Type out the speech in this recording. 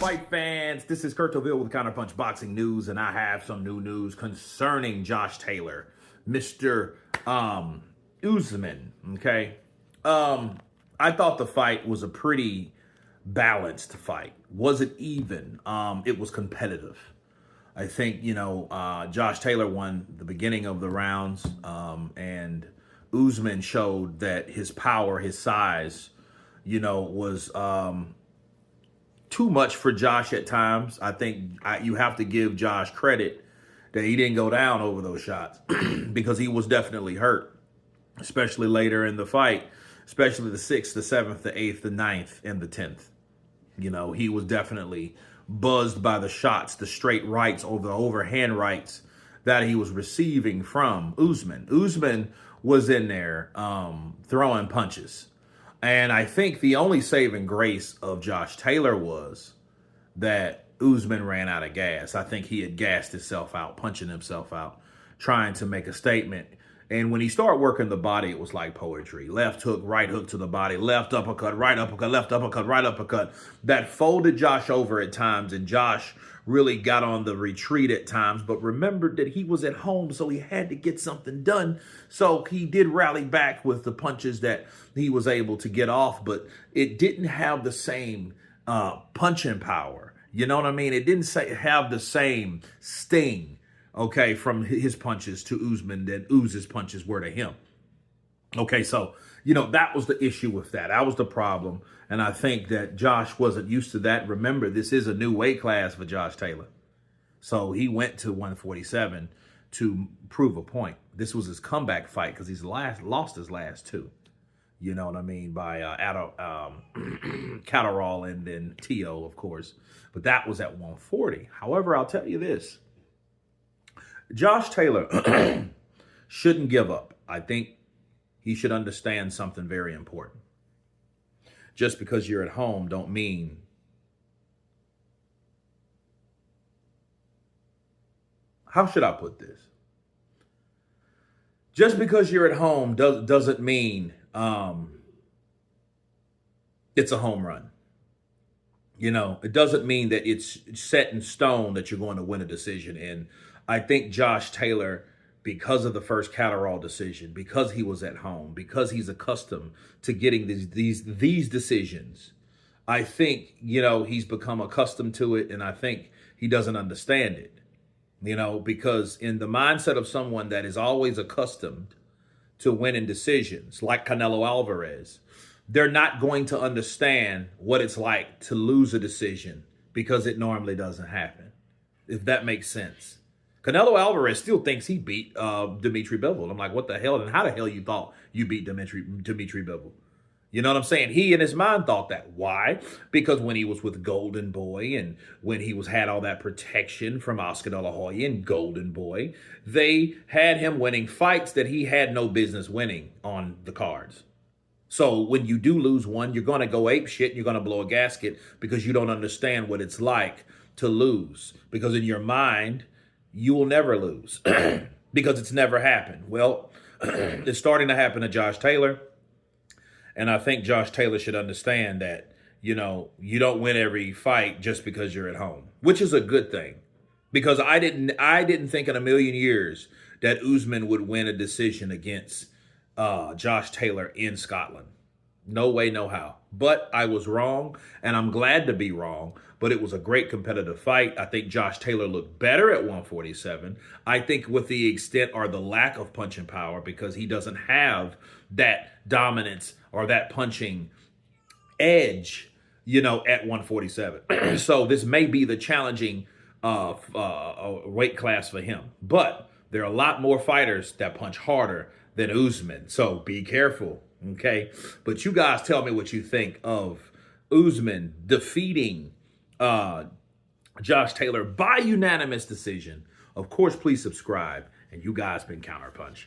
fight fans? This is Kurt Toville with Counterpunch Boxing News, and I have some new news concerning Josh Taylor, Mr. Essumen, okay? I thought the fight was a pretty balanced fight. Was it even? It was competitive. I think, Josh Taylor won the beginning of the rounds, and Essumen showed that his power, his size, was too much for Josh at times. I think you have to give Josh credit that he didn't go down over those shots because he was definitely hurt, especially later in the fight, especially the 6th, the 7th, the 8th, the 9th, and the 10th. He was definitely buzzed by the shots, the straight rights or the overhand rights that he was receiving from Essumen. Essumen was in there throwing punches. And I think the only saving grace of Josh Taylor was that Essumen ran out of gas. I think he had gassed himself out, punching himself out, trying to make a statement. And when he started working the body, it was like poetry. Left hook, right hook to the body, left uppercut, right uppercut, left uppercut, right uppercut. That folded Josh over at times, and Josh really got on the retreat at times, but remembered that he was at home, so he had to get something done. So he did rally back with the punches that he was able to get off, but it didn't have the same punching power. You know what I mean? It didn't have the same sting, okay, from his punches to Essumen that Uz's punches were to him. Okay, so, that was the issue with that. That was the problem. And I think that Josh wasn't used to that. Remember, this is a new weight class for Josh Taylor. So he went to 147 to prove a point. This was his comeback fight because he's lost his last two. You know what I mean? By Catterall and then T.O., of course. But that was at 140. However, I'll tell you this. Josh Taylor shouldn't give up. I think he should understand something very important. Just because you're at home don't mean how should I put this? Just because you're at home doesn't mean it's a home run. It doesn't mean that it's set in stone that you're going to win a decision. And I think Josh Taylor, because of the first Catterall decision, because he was at home, because he's accustomed to getting these decisions, I think, he's become accustomed to it, and I think he doesn't understand it, because in the mindset of someone that is always accustomed to winning decisions, like Canelo Alvarez, they're not going to understand what it's like to lose a decision because it normally doesn't happen, if that makes sense. Canelo Alvarez still thinks he beat Dimitri Bivol. I'm like, what the hell? And how the hell you thought you beat Dimitri Bivol? You know what I'm saying? He in his mind thought that. Why? Because when he was with Golden Boy and when he had all that protection from Oscar De La Hoya and Golden Boy, they had him winning fights that he had no business winning on the cards. So when you do lose one, you're going to go ape shit and you're going to blow a gasket because you don't understand what it's like to lose. Because in your mind, you will never lose because it's never happened. Well, it's starting to happen to Josh Taylor. And I think Josh Taylor should understand that, you don't win every fight just because you're at home, which is a good thing. Because I didn't think in a million years that Essumen would win a decision against Josh Taylor in Scotland. No way, no how. But I was wrong, and I'm glad to be wrong. But it was a great competitive fight. I think Josh Taylor looked better at 147. I think with the extent or the lack of punching power, because he doesn't have that dominance or that punching edge, at 147. So this may be the challenging weight class for him. But there are a lot more fighters that punch harder than Essumen. So be careful. Okay, but you guys tell me what you think of Essumen defeating Josh Taylor by unanimous decision. Of course, please subscribe. And you guys been Counterpunch.